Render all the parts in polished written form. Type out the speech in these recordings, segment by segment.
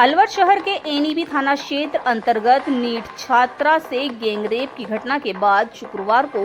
अलवर शहर के एनईबी थाना क्षेत्र अंतर्गत नीट छात्रा से गैंगरेप की घटना के बाद शुक्रवार को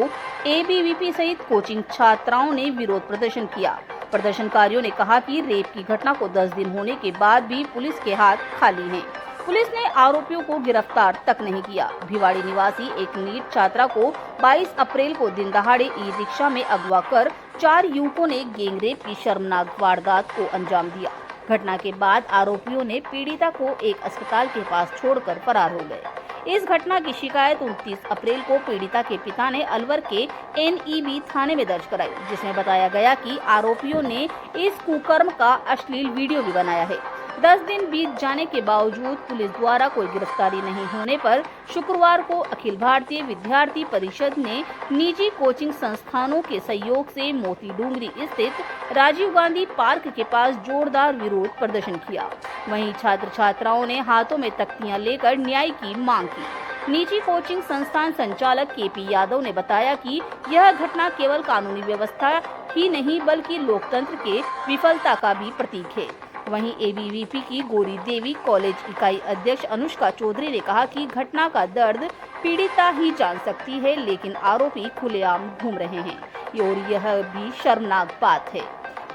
एबीवीपी सहित कोचिंग छात्राओं ने विरोध प्रदर्शन किया। प्रदर्शनकारियों ने कहा कि रेप की घटना को 10 दिन होने के बाद भी पुलिस के हाथ खाली हैं। पुलिस ने आरोपियों को गिरफ्तार तक नहीं किया। भिवाड़ी निवासी एक नीट छात्रा को 22 अप्रैल को दिन दहाड़े ई रिक्शा में अगवा कर 4 युवकों ने गैंगरेप की शर्मनाक वारदात को अंजाम दिया। घटना के बाद आरोपियों ने पीड़िता को एक अस्पताल के पास छोड़कर फरार हो गए। इस घटना की शिकायत 29 अप्रैल को पीड़िता के पिता ने अलवर के एनईबी थाने में दर्ज कराई, जिसमें बताया गया कि आरोपियों ने इस कुकर्म का अश्लील वीडियो भी बनाया है। 10 दिन बीत जाने के बावजूद पुलिस द्वारा कोई गिरफ्तारी नहीं होने पर शुक्रवार को अखिल भारतीय विद्यार्थी परिषद ने निजी कोचिंग संस्थानों के सहयोग से मोती डूंगरी स्थित राजीव गांधी पार्क के पास जोरदार विरोध प्रदर्शन किया। वहीं छात्र छात्राओं ने हाथों में तख्तियां लेकर न्याय की मांग की। निजी कोचिंग संस्थान संचालक केपी यादव ने बताया कि यह घटना केवल कानूनी व्यवस्था ही नहीं बल्कि लोकतंत्र के विफलता का भी प्रतीक है। वहीं एबीवीपी की गोरी देवी कॉलेज इकाई अध्यक्ष अनुष्का चौधरी ने कहा कि घटना का दर्द पीड़िता ही जान सकती है, लेकिन आरोपी खुलेआम घूम रहे हैं और यह भी शर्मनाक बात है।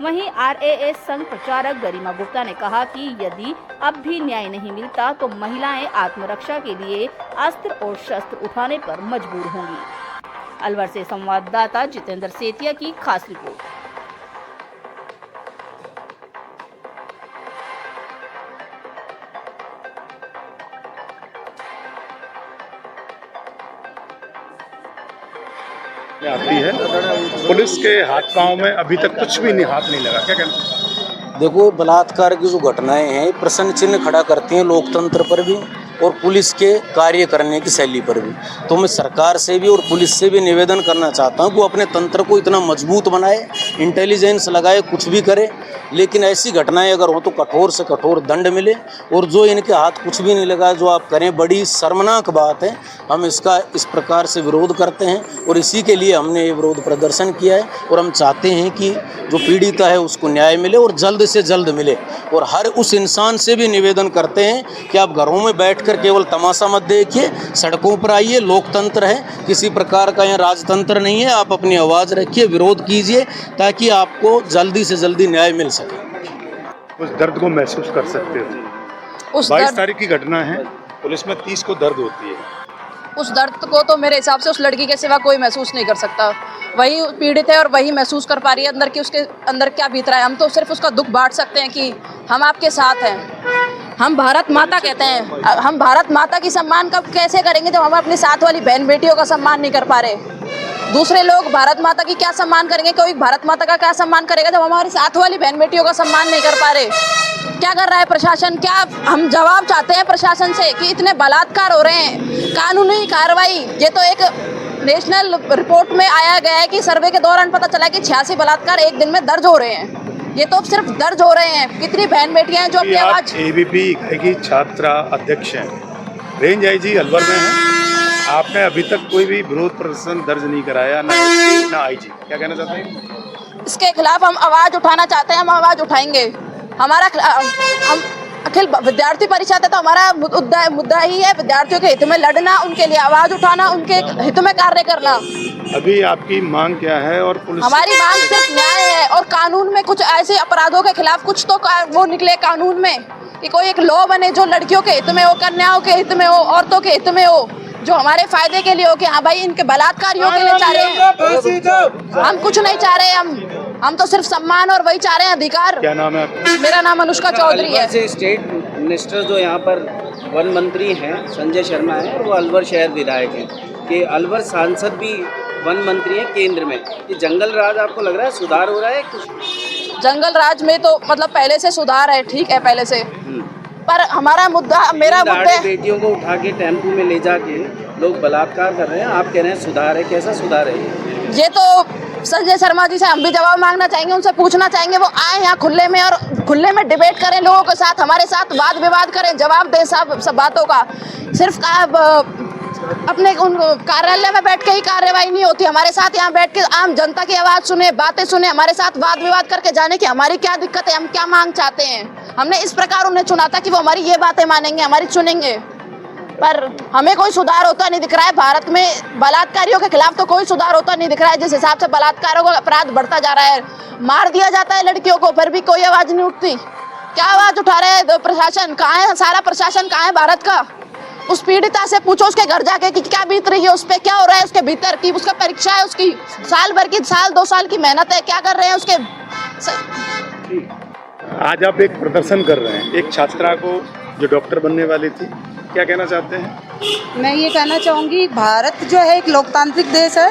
वहीं आरएएस संघ प्रचारक गरिमा गुप्ता ने कहा कि यदि अब भी न्याय नहीं मिलता तो महिलाएं आत्मरक्षा के लिए अस्त्र और शस्त्र उठाने पर मजबूर होंगी। अलवर से संवाददाता जितेंद्र सेतिया की खास रिपोर्ट। आती है, पुलिस के हाथ पांव में अभी तक कुछ भी नहीं हाथ नहीं लगा। क्या कहना? देखो, बलात्कार की जो घटनाएं हैं प्रश्न चिन्ह खड़ा करती हैं लोकतंत्र पर भी और पुलिस के कार्य करने की शैली पर भी। तो मैं सरकार से भी और पुलिस से भी निवेदन करना चाहता हूं कि वो अपने तंत्र को इतना मजबूत बनाए, इंटेलिजेंस लगाए, कुछ भी करे, लेकिन ऐसी घटनाएं अगर हो तो कठोर से कठोर दंड मिले। और जो इनके हाथ कुछ भी नहीं लगा, जो आप करें, बड़ी शर्मनाक बात है। हम इसका इस प्रकार से विरोध करते हैं और इसी के लिए हमने ये विरोध प्रदर्शन किया है। और हम चाहते हैं कि जो पीड़िता है उसको न्याय मिले और जल्द से जल्द मिले। और हर उस इंसान से भी निवेदन करते हैं कि आप घरों में बैठकर केवल तमाशा मत देखिए, सड़कों पर आइए। लोकतंत्र है, किसी प्रकार का यहाँ राजतंत्र नहीं है। आप अपनी आवाज़ रखिए, विरोध कीजिए, ताकि आपको जल्दी से जल्दी न्याय मिल सके। उस दर्द को महसूस कर सकते हो। 22 तारीख की घटना है, पुलिस में 30 को दर्द होती है। उस दर्द को तो मेरे हिसाब से उस लड़की के सिवा कोई महसूस नहीं कर सकता। वही पीड़ित है और वही महसूस कर पा रही है अंदर की उसके अंदर क्या बीत रहा है। हम तो सिर्फ उसका दुख बांट सकते हैं कि हम आपके साथ हैं। हम भारत माता कहते हैं, हम भारत माता की सम्मान कब कैसे करेंगे जब हम अपनी साथ वाली बहन बेटियों का सम्मान नहीं कर पा रहे। दूसरे लोग भारत माता की क्या सम्मान करेंगे, कोई भारत माता का क्या सम्मान करेगा जब हमारी साथ वाली बहन बेटियों का सम्मान नहीं कर पा रहे। क्या कर रहा है प्रशासन? क्या हम जवाब चाहते हैं प्रशासन से कि इतने बलात्कार हो रहे हैं, कानूनी कार्रवाई। ये तो एक नेशनल रिपोर्ट में आया गया है कि सर्वे के दौरान पता चला कि 86 बलात्कार एक दिन में दर्ज हो रहे हैं। ये तो सिर्फ दर्ज हो रहे हैं। कितनी बहन बेटियां हैं जो अपनी आवाज। एबीवीपी की छात्रा अध्यक्ष हैं, रेंज आईजी अलवर में हैं। आपने अभी तक कोई भी विरोध प्रदर्शन दर्ज नहीं कराया, ना आईजी। क्या कहना चाहते हैं? इसके खिलाफ हम आवाज उठाना चाहते हैं, हम आवाज उठाएंगे। हमारा हम अखिल विद्यार्थी परिषद है तो हमारा मुद्दा ही है विद्यार्थियों के हित में लड़ना, उनके लिए आवाज उठाना, उनके हित में कार्य करना। अभी आपकी मांग क्या है? और पुलिस हमारी मांग सिर्फ न्याय है और कानून में कुछ ऐसे अपराधों के खिलाफ कुछ तो वो निकले कानून में कि कोई एक लॉ बने जो लड़कियों के हित में हो, कन्याओं के हित में हो, औरतों के हित में हो, जो हमारे फायदे के लिए हो कि हाँ भाई इनके बलात्कारियों के लिए चाह रहे हैं। हम कुछ नहीं चाह रहे, हम तो सिर्फ सम्मान और वही चाह रहे हैं, अधिकार। क्या नाम है आपका? मेरा नाम अनुष्का चौधरी है। से स्टेट मिनिस्टर जो यहाँ पर वन मंत्री हैं संजय शर्मा है और वो अलवर शहर विधायक हैं कि अलवर सांसद भी वन मंत्री हैं केंद्र में। ये जंगल राज आपको लग रहा है सुधार हो रहा है कुछ? जंगल राज में तो मतलब पहले से सुधार है, ठीक है पहले से, पर हमारा मुद्दा, मेरा मुद्दा, बेटियों को उठा के टेम्पू में ले जाके लोग बलात्कार कर रहे हैं। आप कह रहे हैं सुधार है, कैसा सुधार है? ये तो संजय शर्मा जी से हम भी जवाब मांगना चाहेंगे, उनसे पूछना चाहेंगे। वो आए यहाँ खुले में और खुले में डिबेट करें लोगों के साथ, हमारे साथ वाद विवाद करें, जवाब दें सब बातों का। सिर्फ अपने उन कार्यालय में बैठ के ही कार्यवाही नहीं होती, हमारे साथ यहाँ बैठ के आम जनता की आवाज़ सुने, बातें सुने, हमारे साथ वाद विवाद करके जाने की हमारी क्या दिक्कत है, हम क्या मांग चाहते हैं। हमने इस प्रकार उन्हें चुना था कि वो हमारी ये बातें मानेंगे, हमारी चुनेंगे, पर हमें कोई सुधार होता नहीं दिख रहा है। भारत में बलात्कारियों के खिलाफ तो कोई सुधार होता नहीं दिख रहा है। जिस हिसाब से बलात्कारों का अपराध बढ़ता जा रहा है, मार दिया जाता है लड़कियों को, फिर भी कोई आवाज नहीं उठती। क्या आवाज उठा रहे हैं प्रशासन? कहाँ है सारा प्रशासन? कहाँ है भारत का? उस पीड़िता से पूछो उसके घर जाके कि क्या बीत रही है, उस पर क्या हो रहा है, उसके भीतर की उसका परीक्षा है, उसकी साल भर की, साल 2 साल की मेहनत है, क्या कर रहे हैं उसके। आज आप एक प्रदर्शन कर रहे हैं, एक छात्रा को जो डॉक्टर बनने वाली थी, क्या कहना चाहते हैं? मैं ये कहना चाहूँगी, भारत जो है एक लोकतांत्रिक देश है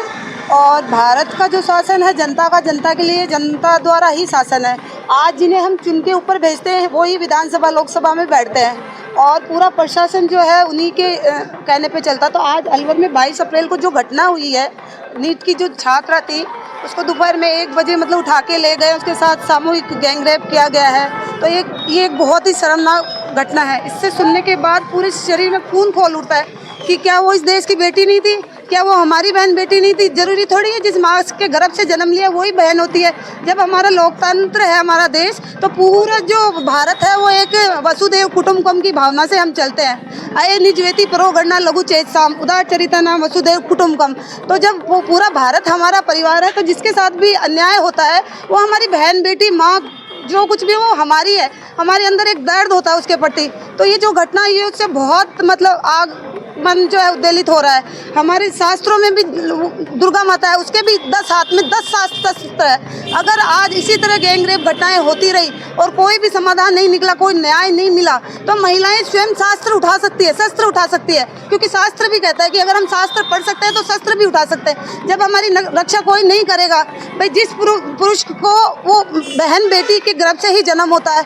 और भारत का जो शासन है जनता का, जनता के लिए, जनता द्वारा ही शासन है। आज जिन्हें हम चुन के ऊपर भेजते हैं वो ही विधानसभा लोकसभा में बैठते हैं और पूरा प्रशासन जो है उन्हीं के कहने पे चलता। तो आज अलवर में 22 अप्रैल को जो घटना हुई है, नीट की जो छात्रा थी उसको दोपहर में 1 बजे मतलब उठा के ले गए, उसके साथ सामूहिक गैंगरेप किया गया है। तो ये एक बहुत ही शर्मनाक घटना है। इससे सुनने के बाद पूरे शरीर में खून खौल उठता है कि क्या वो इस देश की बेटी नहीं थी? क्या वो हमारी बहन बेटी नहीं थी? जरूरी थोड़ी है जिस माँ के गर्भ से जन्म लिया वही बहन होती है। जब हमारा लोकतंत्र है हमारा देश, तो पूरा जो भारत है वो एक वसुदेव कुटुंबकम की भावना से हम चलते हैं। अये निजवेति परो गणना लघु चेतसाम उदार चरिता नाम वसुदेव कुटुंबकम। तो जब वो पूरा भारत हमारा परिवार है, तो जिसके साथ भी अन्याय होता है वो हमारी बहन बेटी माँ जो कुछ भी वो हमारी है, हमारे अंदर एक दर्द होता है उसके प्रति। तो ये जो घटना ये उससे बहुत मतलब आग मन जो है उद्वेलित हो रहा है। हमारे शास्त्रों में भी दुर्गा माता है, उसके भी 10 हाथ में 10 शस्त्र है। अगर आज इसी तरह गैंगरेप घटनाएं होती रही और कोई भी समाधान नहीं निकला, कोई न्याय नहीं मिला, तो महिलाएं स्वयं शस्त्र उठा सकती है, शस्त्र उठा सकती है। क्योंकि शास्त्र भी कहता है कि अगर हम शास्त्र पढ़ सकते हैं तो शस्त्र भी उठा सकते हैं। जब हमारी रक्षा कोई नहीं करेगा, भाई जिस पुरुष को वो बहन बेटी के गर्भ से ही जन्म होता है,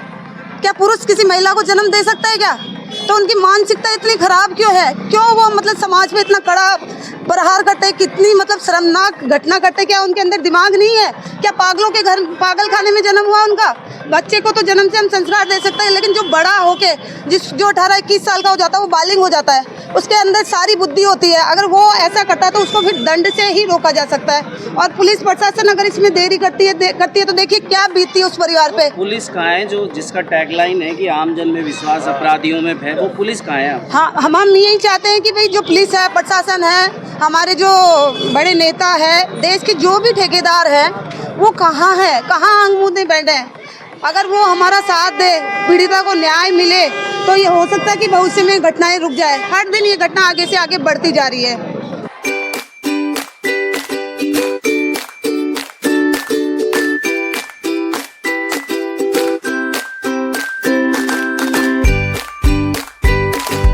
क्या पुरुष किसी महिला को जन्म दे सकता है क्या? तो उनकी मानसिकता इतनी खराब क्यों है? क्यों वो मतलब समाज में इतना कड़ा प्रहार करते हैं, कितनी मतलब शर्मनाक घटना करते हैं? क्या उनके अंदर दिमाग नहीं है? क्या पागलों के घर, पागल खाने में जन्म हुआ उनका? बच्चे को तो जन्म से हम संस्कार दे सकते हैं, लेकिन जो बड़ा होके जो 18-21 साल का हो जाता है वो बालिग हो जाता है, उसके अंदर सारी बुद्धि होती है। अगर वो ऐसा करता है तो उसको फिर दंड से ही रोका जा सकता है। और पुलिस प्रशासन अगर इसमें देरी करती है तो देखिए क्या बीतती है उस परिवार पे। पुलिस कहाँ है जो जिसका टैगलाइन है कि आम जन में विश्वास, अपराधियों में भय, वो पुलिस कहाँ है? हाँ, हम यही चाहते हैं कि भाई जो पुलिस है, प्रशासन है, हमारे जो बड़े नेता है, देश के जो भी ठेकेदार है, वो कहाँ है, कहाँ आंख मूंदे बैठे हैं? अगर वो हमारा साथ दे, पीड़िता को न्याय मिले, तो ये हो सकता है कि भविष्य में घटनाएं रुक जाए। हर दिन ये घटना आगे से आगे बढ़ती जा रही है।